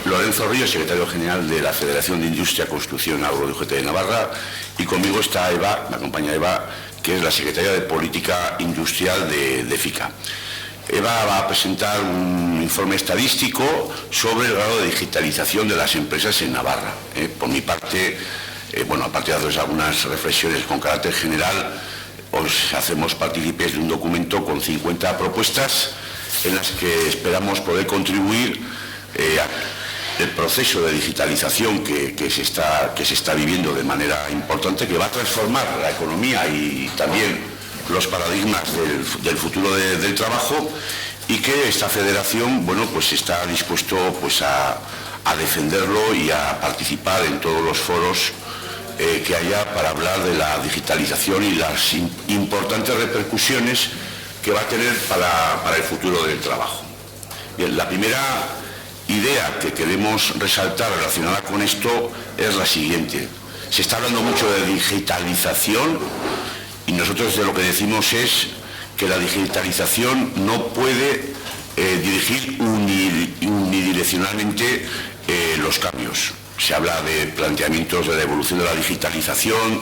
Lorenzo Ríos, secretario general de la Federación de Industria, Construcción, Agro y UGT de Navarra, y conmigo está Eva, me acompaña Eva, que es la secretaria de Política Industrial de FICA. Eva va a presentar un informe estadístico sobre el grado de digitalización de las empresas en Navarra. Por mi parte, aparte de hacer algunas reflexiones con carácter general, os hacemos partícipes de un documento con 50 propuestas en las que esperamos poder contribuir al proceso de digitalización que se está viviendo de manera importante, que va a transformar la economía y también los paradigmas del futuro del trabajo, y que esta federación está dispuesto a defenderlo y a participar en todos los foros que haya para hablar de la digitalización y las importantes repercusiones que va a tener para el futuro del trabajo. Bien, la primera idea que queremos resaltar relacionada con esto es la siguiente. Se está hablando mucho de digitalización y nosotros de lo que decimos es que la digitalización no puede dirigir unidireccionalmente los cambios. Se habla de planteamientos de la evolución de la digitalización,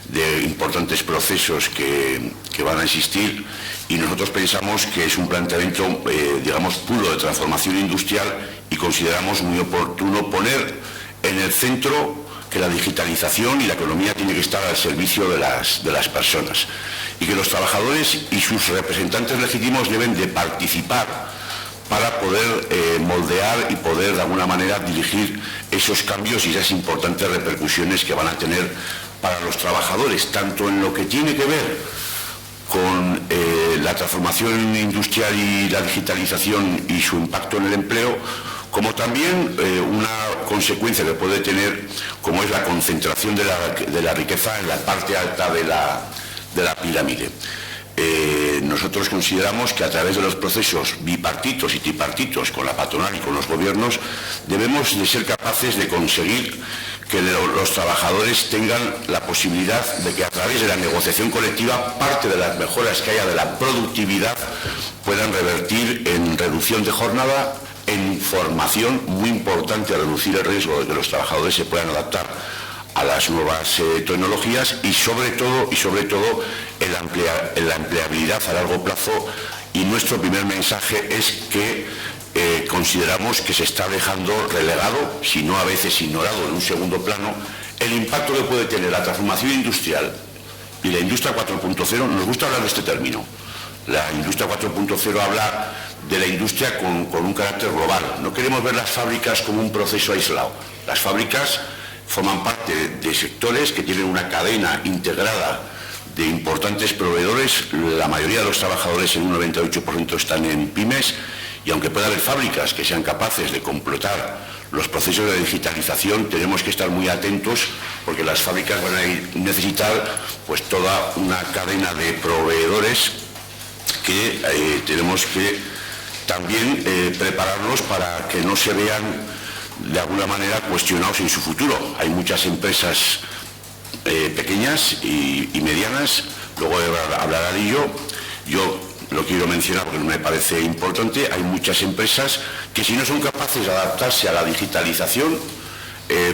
de importantes procesos que van a existir, y nosotros pensamos que es un planteamiento, puro de transformación industrial, y consideramos muy oportuno poner en el centro que la digitalización y la economía tiene que estar al servicio de las personas, y que los trabajadores y sus representantes legítimos deben de participar para poder moldear y poder de alguna manera dirigir esos cambios y esas importantes repercusiones que van a tener para los trabajadores, tanto en lo que tiene que ver con la transformación industrial y la digitalización y su impacto en el empleo, como también una consecuencia que puede tener, como es la concentración de la riqueza en la parte alta de la pirámide. Nosotros consideramos que a través de los procesos bipartitos y tripartitos con la patronal y con los gobiernos debemos de ser capaces de conseguir que los trabajadores tengan la posibilidad de que a través de la negociación colectiva parte de las mejoras que haya de la productividad puedan revertir en reducción de jornada, en formación, muy importante, a reducir el riesgo de que los trabajadores se puedan adaptar a las nuevas tecnologías, y sobre todo en la empleabilidad a largo plazo. Y nuestro primer mensaje es que consideramos que se está dejando relegado, si no a veces ignorado en un segundo plano, el impacto que puede tener la transformación industrial y la industria 4.0. Nos gusta hablar de este término. La industria 4.0 habla de la industria con un carácter global. No queremos ver las fábricas como un proceso aislado. Las fábricas forman parte de sectores que tienen una cadena integrada de importantes proveedores. La mayoría de los trabajadores, en un 98%, están en pymes, y aunque pueda haber fábricas que sean capaces de completar los procesos de digitalización, tenemos que estar muy atentos, porque las fábricas van a necesitar toda una cadena de proveedores que tenemos que también prepararlos para que no se vean de alguna manera cuestionados en su futuro. Hay muchas empresas pequeñas y medianas, luego hablará de ello. Yo lo quiero mencionar porque me parece importante. Hay muchas empresas que, si no son capaces de adaptarse a la digitalización,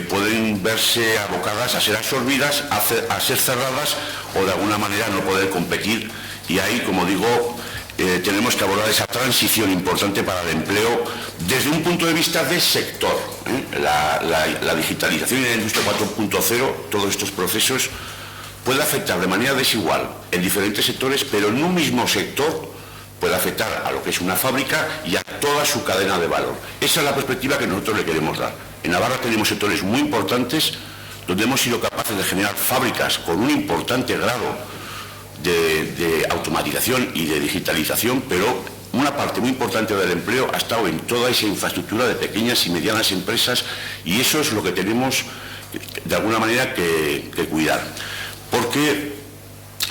pueden verse abocadas a ser absorbidas, a ser cerradas, o de alguna manera no poder competir. Y ahí, como digo, tenemos que abordar esa transición importante para el empleo desde un punto de vista de sector. La digitalización y la industria 4.0, todos estos procesos, puede afectar de manera desigual en diferentes sectores, pero en un mismo sector puede afectar a lo que es una fábrica y a toda su cadena de valor. Esa es la perspectiva que nosotros le queremos dar. En Navarra tenemos sectores muy importantes donde hemos sido capaces de generar fábricas con un importante grado de automatización y de digitalización, pero una parte muy importante del empleo ha estado en toda esa infraestructura de pequeñas y medianas empresas, y eso es lo que tenemos de alguna manera que cuidar, porque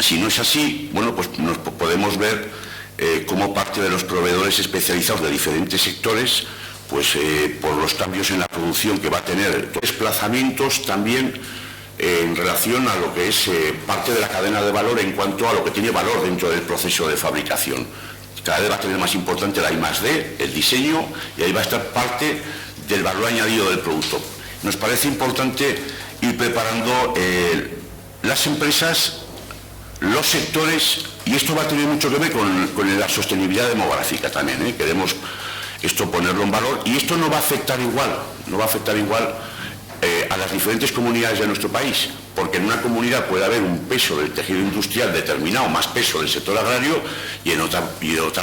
si no es así, nos podemos ver cómo parte de los proveedores especializados de diferentes sectores, por los cambios en la producción que va a tener, desplazamientos también en relación a lo que es parte de la cadena de valor en cuanto a lo que tiene valor dentro del proceso de fabricación. Cada vez va a tener más importante la I+D, el diseño, y ahí va a estar parte del valor añadido del producto. Nos parece importante ir preparando las empresas, los sectores, y esto va a tener mucho que ver con la sostenibilidad demográfica también, Queremos esto ponerlo en valor, y esto no va a afectar igual, a las diferentes comunidades de nuestro país, porque en una comunidad puede haber un peso del tejido industrial determinado, más peso del sector agrario, y en otra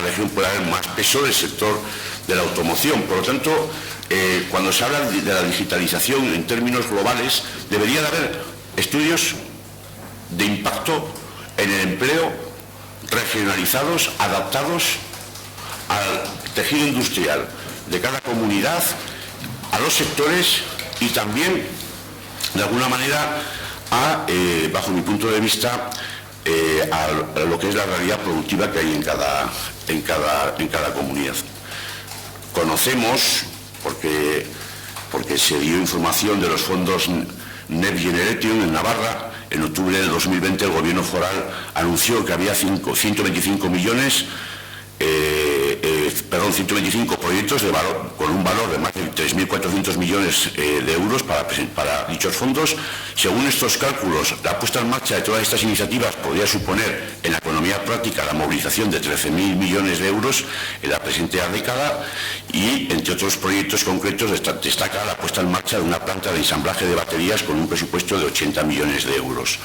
región puede haber más peso del sector de la automoción. Por lo tanto, cuando se habla de la digitalización en términos globales, debería de haber estudios de impacto en el empleo regionalizados, adaptados al tejido industrial de cada comunidad, a los sectores y también, de alguna manera, bajo mi punto de vista, a lo que es la realidad productiva que hay en cada comunidad. Conocemos, porque se dio información de los fondos Next Generation en Navarra. En octubre de 2020 el Gobierno foral anunció que había 125 proyectos con un valor de más de 3.400 millones de euros para dichos fondos. Según estos cálculos, la puesta en marcha de todas estas iniciativas podría suponer en la economía práctica la movilización de 13.000 millones de euros en la presente década, y entre otros proyectos concretos destaca la puesta en marcha de una planta de ensamblaje de baterías con un presupuesto de 80 millones de euros.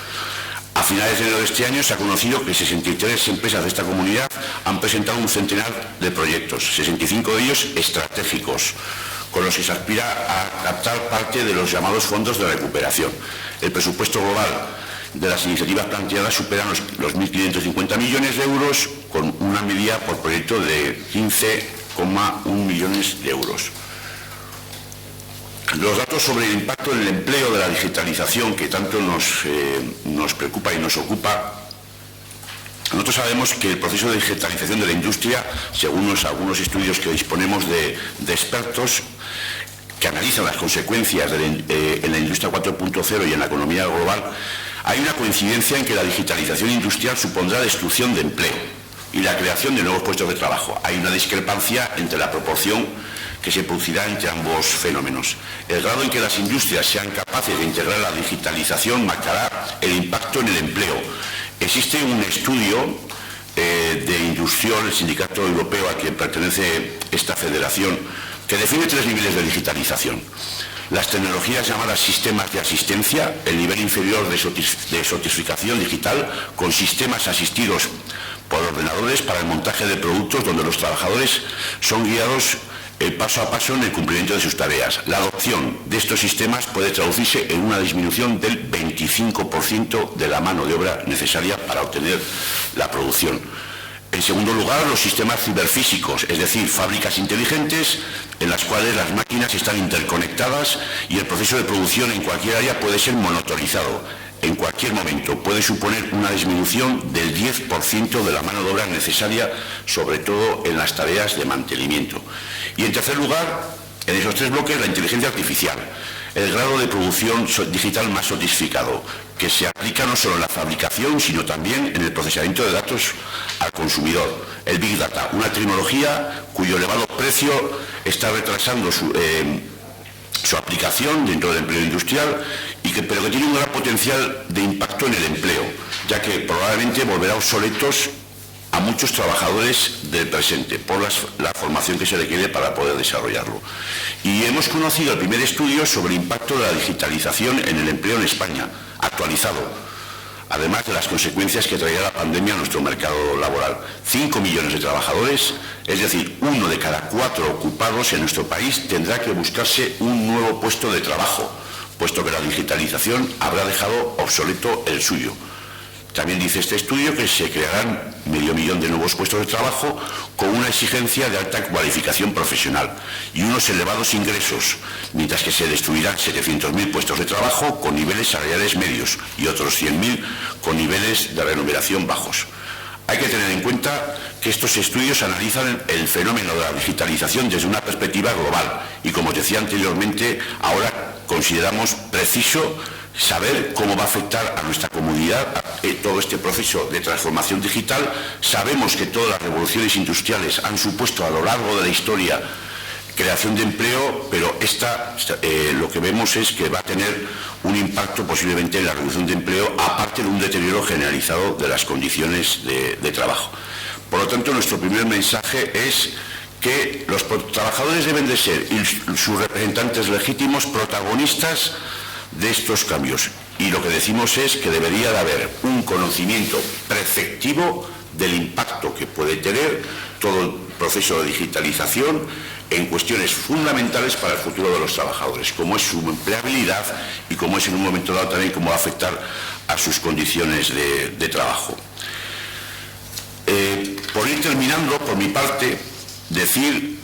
A finales de enero de este año se ha conocido que 63 empresas de esta comunidad han presentado un centenar de proyectos, 65 de ellos estratégicos, con los que se aspira a captar parte de los llamados fondos de recuperación. El presupuesto global de las iniciativas planteadas supera los 1.550 millones de euros, con una media por proyecto de 15,1 millones de euros. Los datos sobre el impacto en el empleo de la digitalización, que tanto nos preocupa y nos ocupa. Nosotros sabemos que el proceso de digitalización de la industria, según algunos estudios que disponemos de expertos que analizan las consecuencias en la industria 4.0 y en la economía global, hay una coincidencia en que la digitalización industrial supondrá destrucción de empleo y la creación de nuevos puestos de trabajo. Hay una discrepancia entre la proporción que se producirá entre ambos fenómenos. El grado en que las industrias sean capaces de integrar la digitalización marcará el impacto en el empleo. Existe un estudio de Industriol, el sindicato europeo al que pertenece esta federación, que define 3 niveles de digitalización. Las tecnologías llamadas sistemas de asistencia, el nivel inferior de sofisticación digital, con sistemas asistidos por ordenadores para el montaje de productos donde los trabajadores son guiados paso a paso en el cumplimiento de sus tareas. La adopción de estos sistemas puede traducirse en una disminución del 25% de la mano de obra necesaria para obtener la producción. En segundo lugar, los sistemas ciberfísicos, es decir, fábricas inteligentes en las cuales las máquinas están interconectadas y el proceso de producción en cualquier área puede ser monitorizado. En cualquier momento puede suponer una disminución del 10% de la mano de obra necesaria, sobre todo en las tareas de mantenimiento. Y en tercer lugar, en esos 3 bloques, la inteligencia artificial, el grado de producción digital más sofisticado, que se aplica no solo en la fabricación, sino también en el procesamiento de datos al consumidor. El Big Data, una tecnología cuyo elevado precio está retrasando su aplicación dentro del empleo industrial, pero que tiene un gran potencial de impacto en el empleo, ya que probablemente volverá obsoletos a muchos trabajadores del presente por la formación que se requiere para poder desarrollarlo. Y hemos conocido el primer estudio sobre el impacto de la digitalización en el empleo en España, actualizado, además de las consecuencias que traerá la pandemia a nuestro mercado laboral. 5 millones de trabajadores, es decir, 1 de cada 4 ocupados en nuestro país tendrá que buscarse un nuevo puesto de trabajo, puesto que la digitalización habrá dejado obsoleto el suyo. También dice este estudio que se crearán 500.000 de nuevos puestos de trabajo con una exigencia de alta cualificación profesional y unos elevados ingresos, mientras que se destruirán 700.000 puestos de trabajo con niveles salariales medios y otros 100.000 con niveles de remuneración bajos. Hay que tener en cuenta que estos estudios analizan el fenómeno de la digitalización desde una perspectiva global y, como os decía anteriormente, ahora consideramos preciso saber cómo va a afectar a nuestra comunidad todo este proceso de transformación digital. Sabemos que todas las revoluciones industriales han supuesto a lo largo de la historia creación de empleo, pero lo que vemos es que va a tener un impacto posiblemente en la reducción de empleo, aparte de un deterioro generalizado de las condiciones de trabajo. Por lo tanto, nuestro primer mensaje es que los trabajadores deben de ser y sus representantes legítimos protagonistas de estos cambios. Y lo que decimos es que debería de haber un conocimiento preceptivo del impacto que puede tener todo el proceso de digitalización en cuestiones fundamentales para el futuro de los trabajadores, como es su empleabilidad y como es en un momento dado también cómo va a afectar a sus condiciones de trabajo. Por ir terminando, por mi parte, decir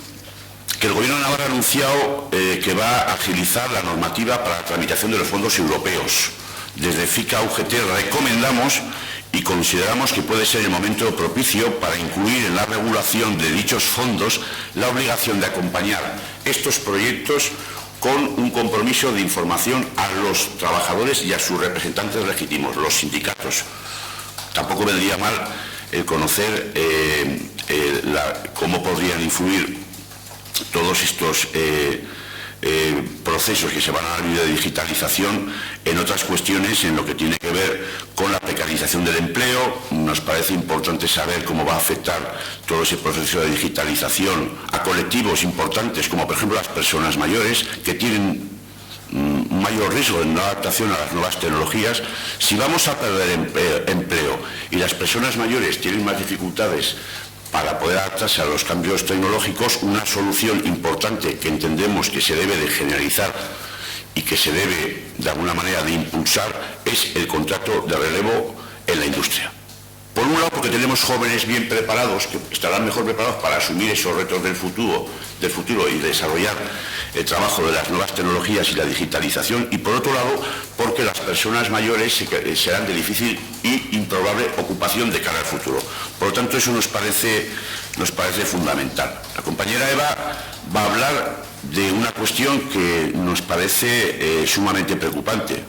que el Gobierno de Navarra ha anunciado que va a agilizar la normativa para la tramitación de los fondos europeos. Desde FICA-UGT recomendamos y consideramos que puede ser el momento propicio para incluir en la regulación de dichos fondos la obligación de acompañar estos proyectos con un compromiso de información a los trabajadores y a sus representantes legítimos, los sindicatos. Tampoco vendría mal el conocer cómo podrían influir todos estos procesos que se van a dar de digitalización en otras cuestiones, en lo que tiene que ver con la precarización del empleo. Nos parece importante saber cómo va a afectar todo ese proceso de digitalización a colectivos importantes, como por ejemplo las personas mayores, que tienen un mayor riesgo en la adaptación a las nuevas tecnologías. Si vamos a perder empleo y las personas mayores tienen más dificultades para poder adaptarse a los cambios tecnológicos, una solución importante que entendemos que se debe de generalizar y que se debe de alguna manera de impulsar es el contrato de relevo en la industria. Por un lado, porque tenemos jóvenes bien preparados, que estarán mejor preparados para asumir esos retos del futuro y desarrollar el trabajo de las nuevas tecnologías y la digitalización, y por otro lado, porque las personas mayores serán de difícil y improbable ocupación de cara al futuro. Por lo tanto, eso nos parece fundamental. La compañera Eva va a hablar de una cuestión que nos parece sumamente preocupante,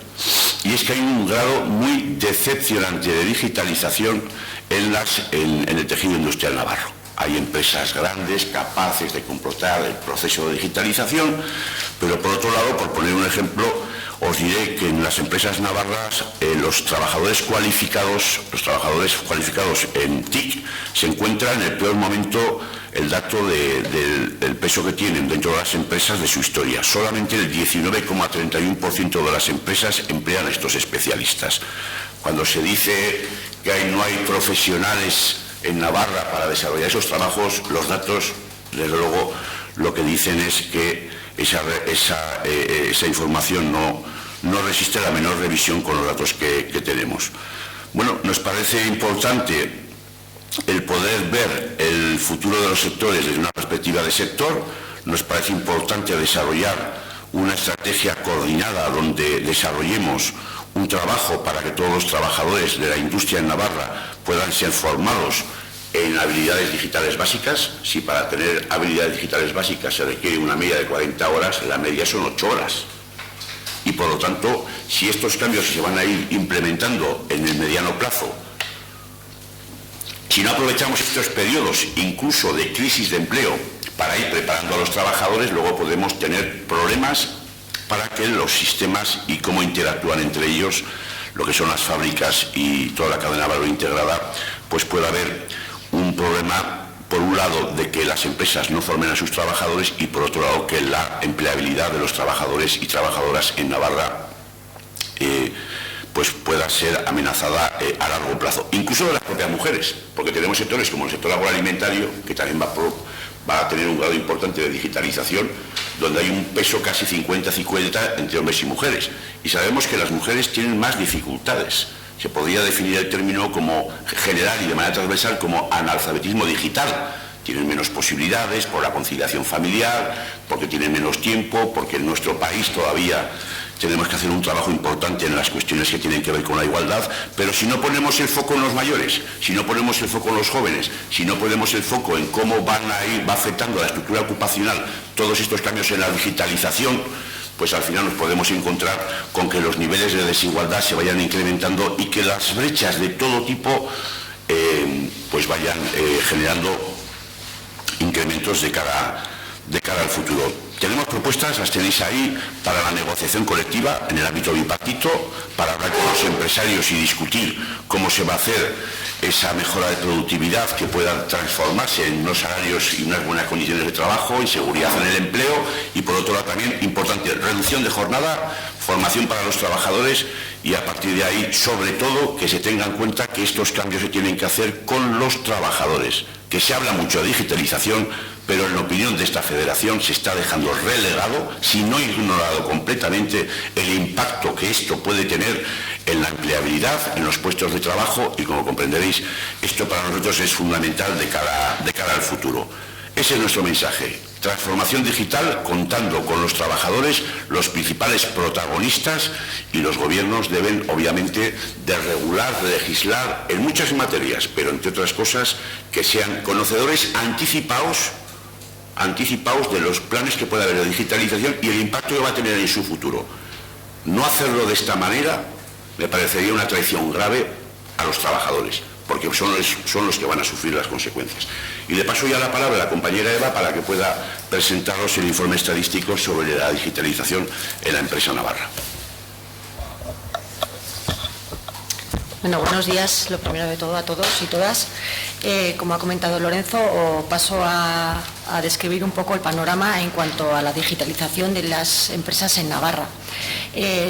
y es que hay un grado muy decepcionante de digitalización en el tejido industrial navarro. Hay empresas grandes, capaces de completar el proceso de digitalización, pero por otro lado, por poner un ejemplo, os diré que en las empresas navarras los trabajadores cualificados en TIC se encuentran en el peor momento. El dato del peso que tienen dentro de las empresas de su historia. Solamente el 19,31% de las empresas emplean a estos especialistas. Cuando se dice que no hay profesionales en Navarra para desarrollar esos trabajos, los datos, desde luego, lo que dicen es que esa información no resiste la menor revisión con los datos que tenemos. Bueno, nos parece importante el poder ver el futuro de los sectores desde una perspectiva de sector. Nos parece importante desarrollar una estrategia coordinada donde desarrollemos un trabajo para que todos los trabajadores de la industria en Navarra puedan ser formados en habilidades digitales básicas. Si para tener habilidades digitales básicas se requiere una media de 40 horas, la media son 8 horas. Y por lo tanto, si estos cambios se van a ir implementando en el mediano plazo, si no aprovechamos estos periodos, incluso de crisis de empleo, para ir preparando a los trabajadores, luego podemos tener problemas para que los sistemas y cómo interactúan entre ellos, lo que son las fábricas y toda la cadena de valor integrada, pues pueda haber un problema, por un lado, de que las empresas no formen a sus trabajadores y, por otro lado, que la empleabilidad de los trabajadores y trabajadoras en Navarra pues pueda ser amenazada a largo plazo, incluso de las propias mujeres, porque tenemos sectores como el sector agroalimentario, que también va a tener un grado importante de digitalización, donde hay un peso casi 50-50 entre hombres y mujeres, y sabemos que las mujeres tienen más dificultades. Se podría definir el término como general y de manera transversal como analfabetismo digital. Tienen menos posibilidades por la conciliación familiar, porque tienen menos tiempo, porque en nuestro país todavía tenemos que hacer un trabajo importante en las cuestiones que tienen que ver con la igualdad, pero si no ponemos el foco en los mayores, si no ponemos el foco en los jóvenes, si no ponemos el foco en cómo va afectando a la estructura ocupacional todos estos cambios en la digitalización, pues al final nos podemos encontrar con que los niveles de desigualdad se vayan incrementando y que las brechas de todo tipo pues vayan generando incrementos de cara de cara al futuro. Tenemos propuestas, las tenéis ahí, para la negociación colectiva en el ámbito bipartito, para hablar con los empresarios y discutir cómo se va a hacer esa mejora de productividad que pueda transformarse en unos salarios y unas buenas condiciones de trabajo y seguridad en el empleo, y por otro lado también importante, reducción de jornada, formación para los trabajadores, y a partir de ahí, sobre todo, que se tenga en cuenta que estos cambios se tienen que hacer con los trabajadores, que se habla mucho de digitalización, pero en la opinión de esta federación se está dejando relegado, si no ignorado completamente, el impacto que esto puede tener en la empleabilidad, en los puestos de trabajo, y como comprenderéis, esto para nosotros es fundamental de cara al futuro. Ese es nuestro mensaje. Transformación digital, contando con los trabajadores, los principales protagonistas, y los gobiernos deben, obviamente, de regular, de legislar en muchas materias, pero entre otras cosas, que sean conocedores anticipados de los planes que pueda haber de digitalización y el impacto que va a tener en su futuro. No hacerlo de esta manera me parecería una traición grave a los trabajadores, porque son los que van a sufrir las consecuencias. Y le paso ya la palabra a la compañera Eva para que pueda presentaros el informe estadístico sobre la digitalización en la empresa navarra. Bueno, buenos días, lo primero de todo a todos y todas. Como ha comentado Lorenzo, paso a describir un poco el panorama en cuanto a la digitalización de las empresas en Navarra.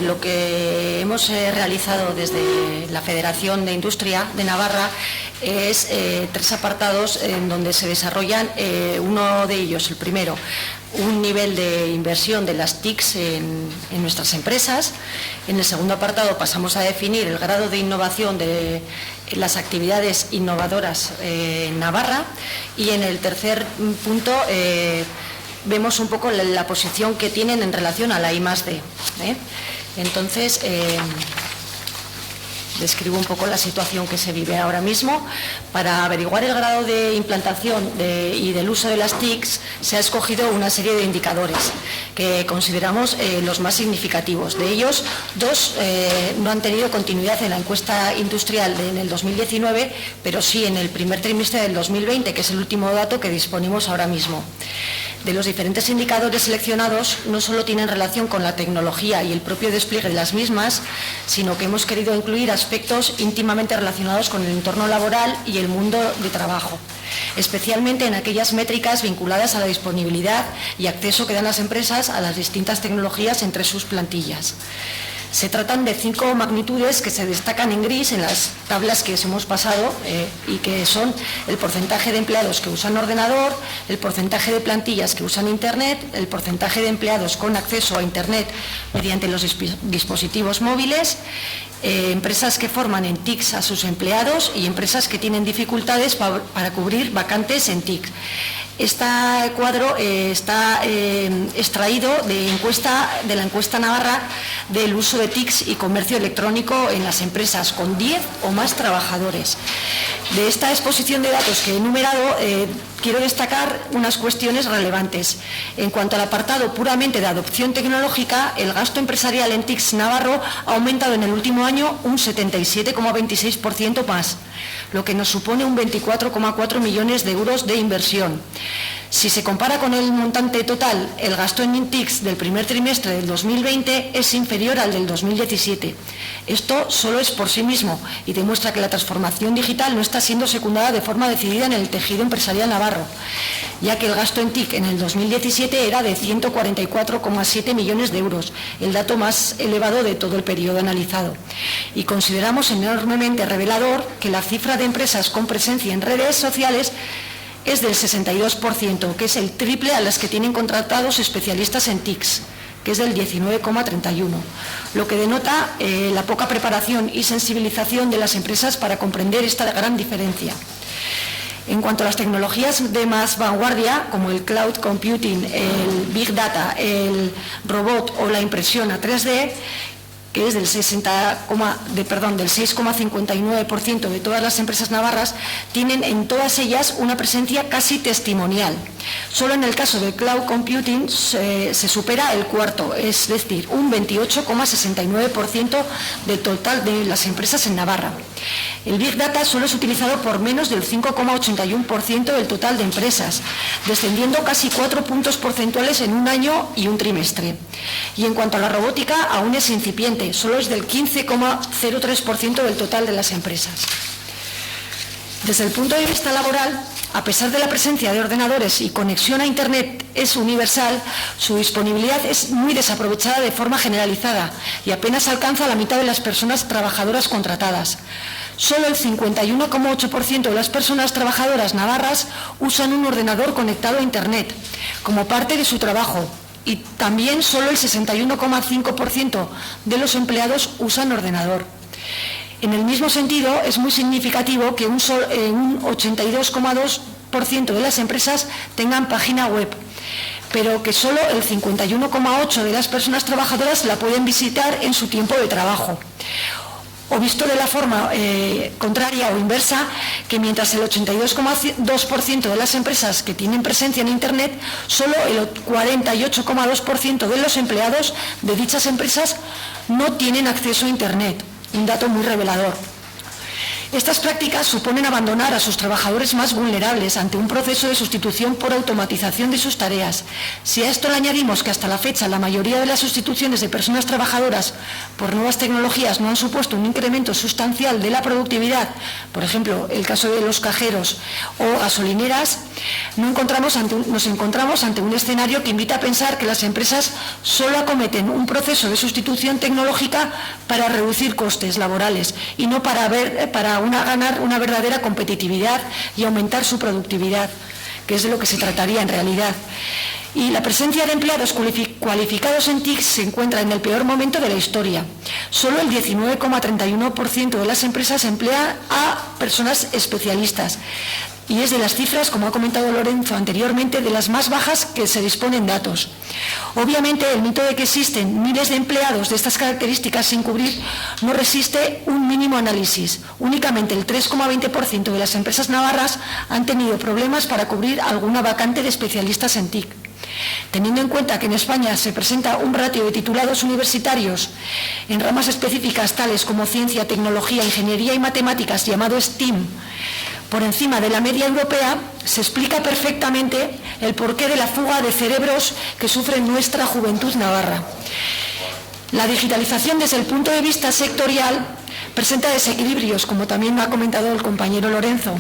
Lo que hemos realizado desde la Federación de Industria de Navarra es 3 apartados en donde se desarrollan, uno de ellos, el primero, un nivel de inversión de las TICs en nuestras empresas. En el segundo apartado pasamos a definir el grado de innovación de las actividades innovadoras en Navarra, y en el tercer punto vemos un poco la posición que tienen en relación a la I+D. Entonces, describo un poco la situación que se vive ahora mismo. Para averiguar el grado de implantación y del uso de las TICs se ha escogido una serie de indicadores que consideramos los más significativos. De ellos, 2 no han tenido continuidad en la encuesta industrial en el 2019, pero sí en el primer trimestre del 2020, que es el último dato que disponemos ahora mismo. De los diferentes indicadores seleccionados, no solo tienen relación con la tecnología y el propio despliegue de las mismas, sino que hemos querido incluir aspectos íntimamente relacionados con el entorno laboral y el mundo de trabajo, especialmente en aquellas métricas vinculadas a la disponibilidad y acceso que dan las empresas a las distintas tecnologías entre sus plantillas. Se tratan de 5 magnitudes que se destacan en gris en las tablas que os hemos pasado, y que son el porcentaje de empleados que usan ordenador, el porcentaje de plantillas que usan Internet, el porcentaje de empleados con acceso a Internet mediante los dispositivos móviles, empresas que forman en TICs a sus empleados y empresas que tienen dificultades para cubrir vacantes en TIC. Este cuadro está extraído de la encuesta navarra del uso de TICs y comercio electrónico en las empresas con 10 o más trabajadores. De esta exposición de datos que he enumerado, quiero destacar unas cuestiones relevantes. En cuanto al apartado puramente de adopción tecnológica, el gasto empresarial en TICs navarro ha aumentado en el último año un 77,26% más, lo que nos supone un 24,4 millones de euros de inversión. Si se compara con el montante total, el gasto en TICs del primer trimestre del 2020 es inferior al del 2017. Esto solo es por sí mismo y demuestra que la transformación digital no está siendo secundada de forma decidida en el tejido empresarial navarro, ya que el gasto en TIC en el 2017 era de 144,7 millones de euros, el dato más elevado de todo el periodo analizado. Y consideramos enormemente revelador que la cifra de empresas con presencia en redes sociales es del 62%, que es el triple a las que tienen contratados especialistas en TICs, que es del 19,31%, lo que denota la poca preparación y sensibilización de las empresas para comprender esta gran diferencia. En cuanto a las tecnologías de más vanguardia, como el cloud computing, el big data, el robot o la impresión a 3D, que es del 6,59% de todas las empresas navarras, tienen en todas ellas una presencia casi testimonial. Solo en el caso de Cloud Computing se supera el cuarto, es decir, un 28,69% del total de las empresas en Navarra. El Big Data solo es utilizado por menos del 5,81% del total de empresas, descendiendo casi 4 puntos porcentuales en un año y un trimestre. Y en cuanto a la robótica, aún es incipiente, solo es del 15,03% del total de las empresas. Desde el punto de vista laboral, a pesar de la presencia de ordenadores y conexión a Internet es universal, su disponibilidad es muy desaprovechada de forma generalizada y apenas alcanza a la mitad de las personas trabajadoras contratadas. Solo el 51,8% de las personas trabajadoras navarras usan un ordenador conectado a Internet como parte de su trabajo, y también solo el 61,5% de los empleados usan ordenador. En el mismo sentido, es muy significativo que un 82,2% de las empresas tengan página web, pero que solo el 51,8% de las personas trabajadoras la pueden visitar en su tiempo de trabajo. O visto de la forma contraria o inversa, que mientras el 82,2% de las empresas que tienen presencia en Internet, solo el 48,2% de los empleados de dichas empresas no tienen acceso a Internet. Un dato muy revelador. Estas prácticas suponen abandonar a sus trabajadores más vulnerables ante un proceso de sustitución por automatización de sus tareas. Si a esto le añadimos que hasta la fecha la mayoría de las sustituciones de personas trabajadoras por nuevas tecnologías no han supuesto un incremento sustancial de la productividad, por ejemplo, el caso de los cajeros o gasolineras, nos encontramos ante un escenario que invita a pensar que las empresas solo acometen un proceso de sustitución tecnológica para reducir costes laborales y no para ganar una verdadera competitividad y aumentar su productividad, que es de lo que se trataría en realidad. Y la presencia de empleados cualificados en TIC se encuentra en el peor momento de la historia. Solo el 19,31% de las empresas emplea a personas especialistas. Y es de las cifras, como ha comentado Lorenzo anteriormente, de las más bajas que se disponen datos. Obviamente, el mito de que existen miles de empleados de estas características sin cubrir no resiste un mínimo análisis. Únicamente el 3,20% de las empresas navarras han tenido problemas para cubrir alguna vacante de especialistas en TIC. Teniendo en cuenta que en España se presenta un ratio de titulados universitarios en ramas específicas tales como ciencia, tecnología, ingeniería y matemáticas, llamado STEAM, por encima de la media europea, se explica perfectamente el porqué de la fuga de cerebros que sufre nuestra juventud navarra. La digitalización desde el punto de vista sectorial presenta desequilibrios, como también ha comentado el compañero Lorenzo,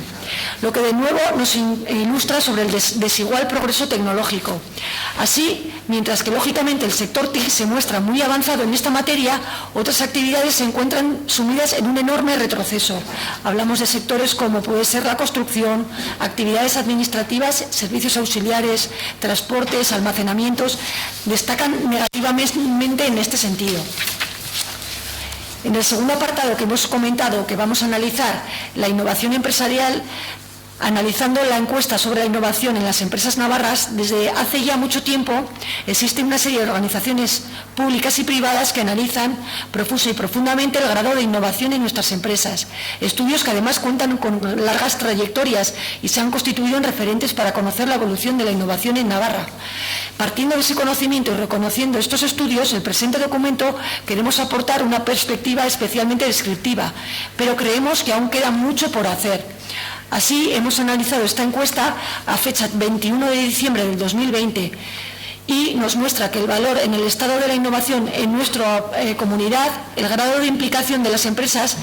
lo que de nuevo nos ilustra sobre el desigual progreso tecnológico. Así, mientras que lógicamente el sector TIC se muestra muy avanzado en esta materia, otras actividades se encuentran sumidas en un enorme retroceso. Hablamos de sectores como puede ser la construcción, actividades administrativas, servicios auxiliares, transportes, almacenamientos, destacan negativamente en este sentido. En el segundo apartado que hemos comentado, que vamos a analizar la innovación empresarial, analizando la encuesta sobre la innovación en las empresas navarras, desde hace ya mucho tiempo existe una serie de organizaciones públicas y privadas que analizan profusa y profundamente el grado de innovación en nuestras empresas. Estudios que además cuentan con largas trayectorias y se han constituido en referentes para conocer la evolución de la innovación en Navarra. Partiendo de ese conocimiento y reconociendo estos estudios, el presente documento queremos aportar una perspectiva especialmente descriptiva, pero creemos que aún queda mucho por hacer. Así, hemos analizado esta encuesta a fecha 21 de diciembre del 2020 y nos muestra que el valor en el estado de la innovación en nuestra comunidad, el grado de implicación de las empresas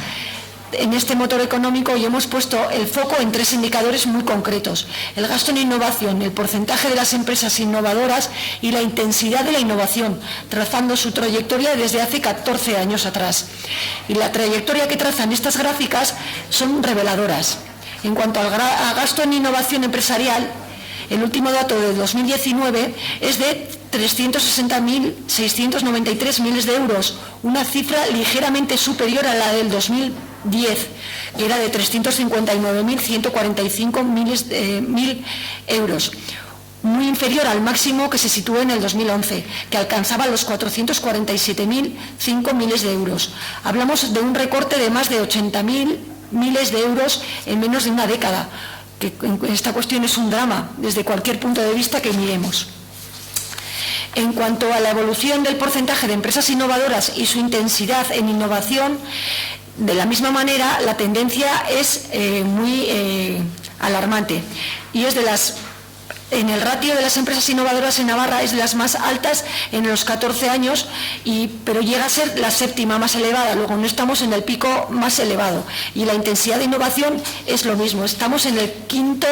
en este motor económico, y hemos puesto el foco en 3 indicadores muy concretos: el gasto en innovación, el porcentaje de las empresas innovadoras y la intensidad de la innovación, trazando su trayectoria desde hace 14 años atrás. Y la trayectoria que trazan estas gráficas son reveladoras. En cuanto al gasto en innovación empresarial, el último dato de 2019 es de 360.693 millones de euros, una cifra ligeramente superior a la del 2010, que era de 359.145 millones de euros. muy inferior al máximo que se situó en el 2011, que alcanzaba los 447.005 miles de euros. Hablamos de un recorte de más de 80.000 miles de euros en menos de una década, que esta cuestión es un drama desde cualquier punto de vista que miremos. En cuanto a la evolución del porcentaje de empresas innovadoras y su intensidad en innovación, de la misma manera la tendencia es muy alarmante y es en el ratio de las empresas innovadoras en Navarra es de las más altas en los 14 años, pero llega a ser la séptima más elevada. Luego no estamos en el pico más elevado y la intensidad de innovación es lo mismo, estamos en el quinto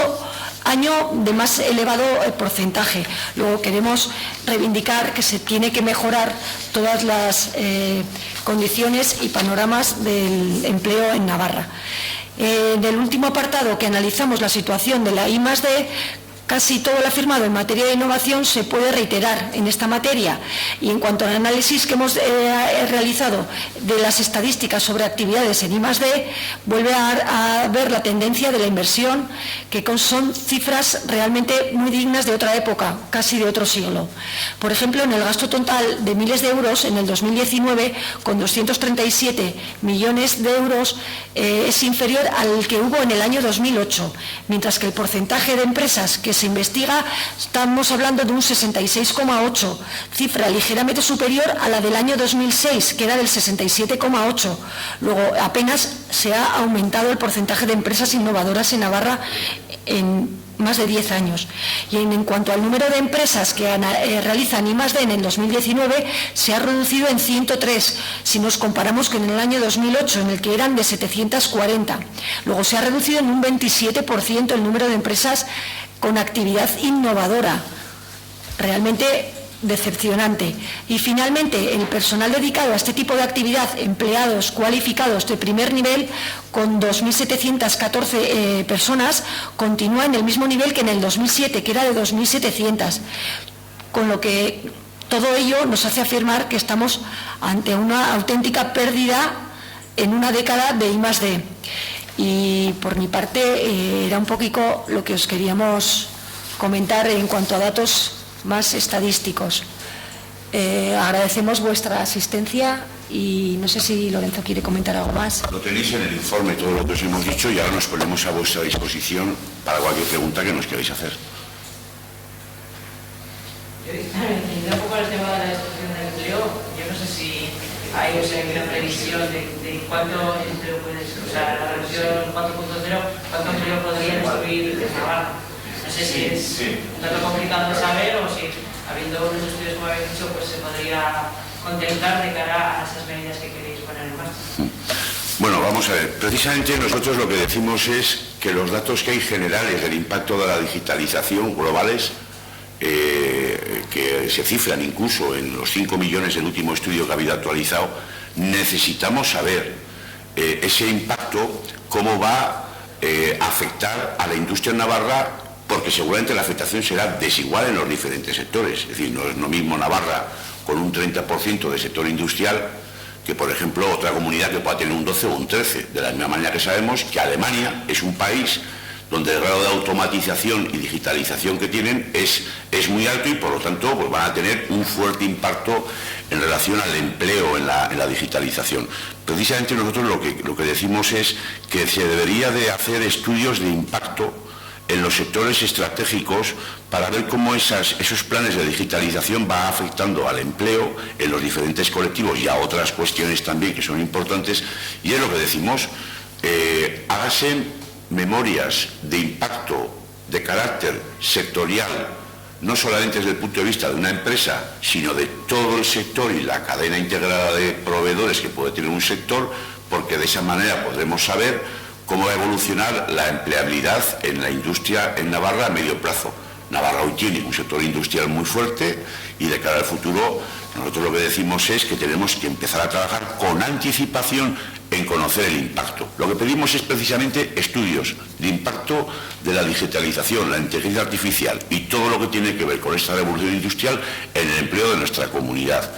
año de más elevado porcentaje. Luego queremos reivindicar que se tiene que mejorar todas las condiciones y panoramas del empleo en Navarra. En el último apartado que analizamos la situación de la I+D, casi todo lo afirmado en materia de innovación se puede reiterar en esta materia, y en cuanto al análisis que hemos realizado de las estadísticas sobre actividades en I+D, vuelve a ver la tendencia de la inversión, que son cifras realmente muy dignas de otra época, casi de otro siglo. Por ejemplo, en el gasto total de miles de euros en el 2019, con 237 millones de euros, es inferior al que hubo en el año 2008, mientras que el porcentaje de empresas que se investiga, estamos hablando de un 66,8, cifra ligeramente superior a la del año 2006, que era del 67,8. Luego, apenas se ha aumentado el porcentaje de empresas innovadoras en Navarra en más de 10 años. Y en cuanto al número de empresas que realizan I+D en el 2019, se ha reducido en 103, si nos comparamos con el año 2008, en el que eran de 740. Luego se ha reducido en un 27% el número de empresas con actividad innovadora, realmente decepcionante. Y finalmente, el personal dedicado a este tipo de actividad, empleados cualificados de primer nivel, con 2.714 personas, continúa en el mismo nivel que en el 2007, que era de 2.700, con lo que todo ello nos hace afirmar que estamos ante una auténtica pérdida en una década de I+D. Y por mi parte era un poquito lo que os queríamos comentar en cuanto a datos más estadísticos. Agradecemos vuestra asistencia y no sé si Lorenzo quiere comentar algo más. Lo tenéis en el informe todo lo que os hemos dicho y ahora nos ponemos a vuestra disposición para cualquier pregunta que nos queráis hacer. Un poco el tema de la destrucción del empleo, yo no sé si hay una previsión de cuánto empleo puede ser, o sea, la reducción 4.0, cuánto empleo podría destruir de Navarra. No sé si es un dato complicado de saber o si, habiendo unos estudios como habéis dicho, pues se podría contemplar de cara a esas medidas que queréis poner en marcha. Bueno, vamos a ver. Precisamente nosotros lo que decimos es que los datos que hay generales del impacto de la digitalización globales, que se cifran incluso en los 5 millones del último estudio que ha habido actualizado, necesitamos saber ese impacto, cómo va a afectar a la industria en Navarra, porque seguramente la afectación será desigual en los diferentes sectores. Es decir, no es lo mismo Navarra con un 30% de sector industrial que, por ejemplo, otra comunidad que pueda tener un 12 o un 13. De la misma manera que sabemos que Alemania es un país donde el grado de automatización y digitalización que tienen es muy alto y por lo tanto pues van a tener un fuerte impacto en relación al empleo en la digitalización. Precisamente nosotros lo que decimos es que se debería de hacer estudios de impacto en los sectores estratégicos para ver cómo esos planes de digitalización van afectando al empleo en los diferentes colectivos y a otras cuestiones también que son importantes, y es lo que decimos, hágase memorias de impacto de carácter sectorial, no solamente desde el punto de vista de una empresa, sino de todo el sector y la cadena integrada de proveedores que puede tener un sector, porque de esa manera podremos saber cómo va a evolucionar la empleabilidad en la industria en Navarra a medio plazo. Navarra hoy tiene un sector industrial muy fuerte y de cara al futuro nosotros lo que decimos es que tenemos que empezar a trabajar con anticipación en conocer el impacto. Lo que pedimos es precisamente estudios de impacto de la digitalización, la inteligencia artificial y todo lo que tiene que ver con esta revolución industrial en el empleo de nuestra comunidad.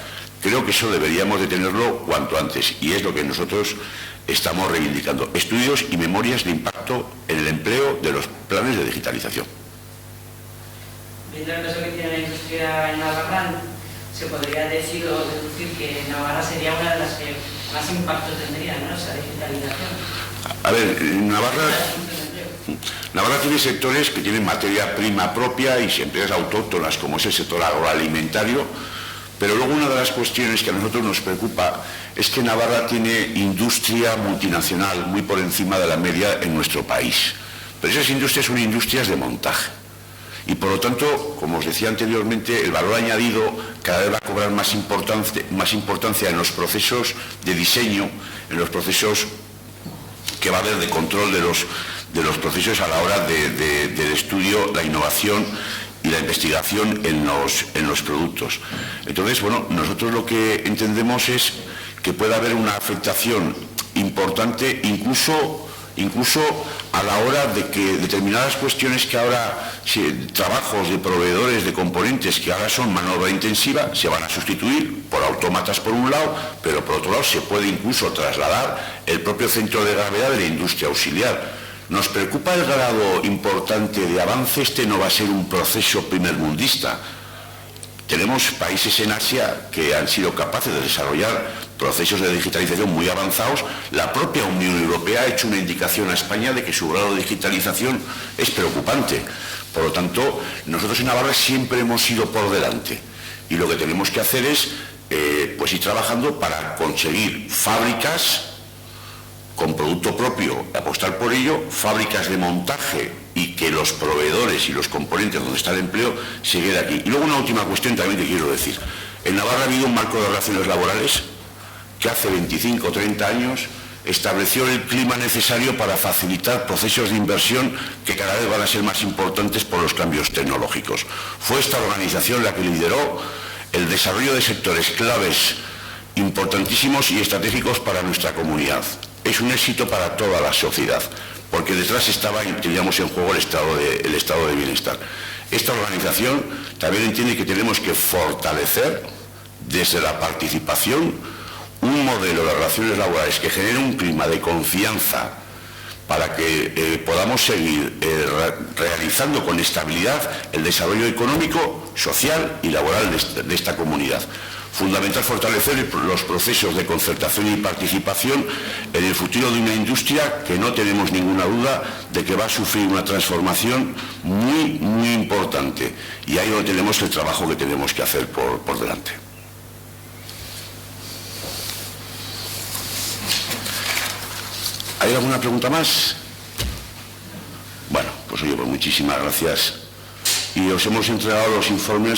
Creo que eso deberíamos de tenerlo cuanto antes y es lo que nosotros estamos reivindicando. Estudios y memorias de impacto en el empleo de los planes de digitalización. viendo el peso que tiene la industria en Navarra, se podría decir o deducir que Navarra sería una de las que más impacto tendría, ¿no?, esa digitalización. A ver, Navarra tiene sectores que tienen materia prima propia y empresas autóctonas, como es el sector agroalimentario, pero luego una de las cuestiones que a nosotros nos preocupa es que Navarra tiene industria multinacional muy por encima de la media en nuestro país. Pero esas industrias son industrias de montaje. Y por lo tanto, como os decía anteriormente, el valor añadido cada vez va a cobrar más importancia en los procesos de diseño, en los procesos que va a haber de control de los procesos a la hora del estudio, la innovación y la investigación en los productos. Entonces, bueno, nosotros lo que entendemos es que puede haber una afectación importante incluso a la hora de que determinadas cuestiones que ahora, trabajos de proveedores de componentes que ahora son mano de obra intensiva, se van a sustituir por autómatas por un lado, pero por otro lado se puede incluso trasladar el propio centro de gravedad de la industria auxiliar. Nos preocupa el grado importante de avance. Este no va a ser un proceso primermundista. Tenemos países en Asia que han sido capaces de desarrollar procesos de digitalización muy avanzados. La propia Unión Europea ha hecho una indicación a España de que su grado de digitalización es preocupante. Por lo tanto, nosotros en Navarra siempre hemos ido por delante y lo que tenemos que hacer es pues ir trabajando para conseguir fábricas con producto propio, apostar por ello, fábricas de montaje y que los proveedores y los componentes donde está el empleo se quede aquí. Y luego una última cuestión también que quiero decir. En Navarra ha habido un marco de relaciones laborales que hace 25 o 30 años estableció el clima necesario para facilitar procesos de inversión que cada vez van a ser más importantes por los cambios tecnológicos. Fue esta organización la que lideró el desarrollo de sectores claves importantísimos y estratégicos para nuestra comunidad. Es un éxito para toda la sociedad, porque detrás teníamos en juego el estado de bienestar. Esta organización también entiende que tenemos que fortalecer desde la participación un modelo de relaciones laborales que genere un clima de confianza para que podamos seguir realizando con estabilidad el desarrollo económico, social y laboral de esta comunidad. Fundamental fortalecer los procesos de concertación y participación en el futuro de una industria que no tenemos ninguna duda de que va a sufrir una transformación muy, muy importante. Y ahí donde tenemos el trabajo que tenemos que hacer por delante. ¿Hay alguna pregunta más? Bueno, pues oye, pues muchísimas gracias. Y os hemos entregado los informes